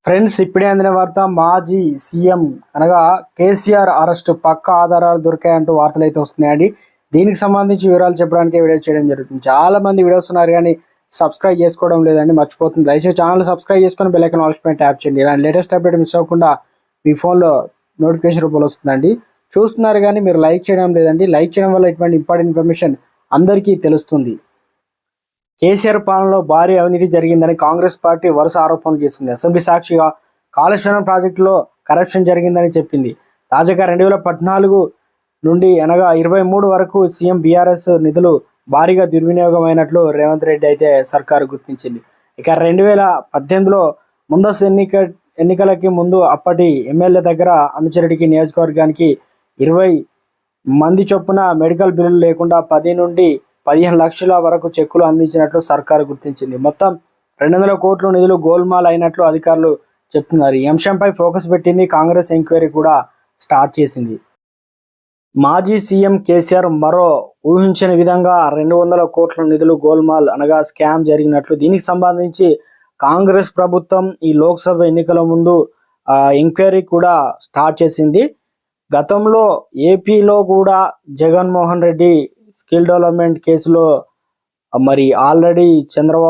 Friends, ఇప్పుడే అందిన వార్త. మాజీ సీఎం అనగా కేసీఆర్ అరెస్టు పక్కా ఆధారాలు దొరికాయంటూ వార్తలు అయితే వస్తున్నాయండి. దీనికి సంబంధించి వివరాలు చెప్పడానికి వీడియో చేయడం జరుగుతుంది. చాలా మంది వీడియోస్ ఉన్నారు కానీ సబ్స్క్రైబ్ చేసుకోవడం లేదండి, మర్చిపోతుంది. దయచేసి ఛానల్ సబ్స్క్రైబ్ చేసుకొని బెల్ ఐకాన్ ఆల్ పైన ట్యాప్ చేయండి. ఇలాంటి లేటెస్ట్ అప్డేట్ మిస్ అవ్వకుండా మీ ఫోన్లో నోటిఫికేషన్ రూపంలో వస్తుందండి. చూస్తున్నారు కానీ మీరు లైక్ చేయడం లేదండి. లైక్ చేయడం వల్ల ఇటువంటి ఇంపార్టెంట్ ఇన్ఫర్మేషన్ అందరికీ తెలుస్తుంది. కేసీఆర్ పాలనలో భారీ అవినీతి జరిగిందని కాంగ్రెస్ పార్టీ వరుస ఆరోపణలు చేసింది. అసెంబ్లీ సాక్షిగా కాళేశ్వరం ప్రాజెక్టులో కరప్షన్ జరిగిందని చెప్పింది. తాజాగా 2014 నుండి అనగా 23 వరకు సీఎం బీఆర్ఎస్ నిధులు భారీగా దుర్వినియోగం అయినట్లు రేవంత్ రెడ్డి అయితే సర్కారు గుర్తించింది. ఇక 2018లో ముందస్తు ఎన్నికలకి ముందు అప్పటి ఎమ్మెల్యే దగ్గర అనుచరుడికి నియోజకవర్గానికి 20 మంది చొప్పున మెడికల్ బిల్లులు లేకుండా 10 నుండి 15 లక్షల వరకు చెక్కులు అందించినట్లు సర్కారు గుర్తించింది. మొత్తం 200 కోట్ల నిధులు గోల్మాల్ అయినట్లు అధికారులు చెప్తున్నారు. ఈ అంశంపై ఫోకస్ పెట్టింది. కాంగ్రెస్ ఎంక్వైరీ కూడా స్టార్ట్ చేసింది. మాజీ సీఎం కేసీఆర్ మరో ఊహించని విధంగా 200 కోట్ల నిధులు గోల్మాల్ అనగా స్కామ్ జరిగినట్లు, దీనికి సంబంధించి కాంగ్రెస్ ప్రభుత్వం ఈ లోక్సభ ఎన్నికల ముందు ఎంక్వైరీ కూడా స్టార్ట్ చేసింది. గతంలో ఏపీలో కూడా జగన్మోహన్ రెడ్డి స్కిల్ డెవలప్మెంట్ కేసులో మరి ఆల్రెడీ చంద్రబాబు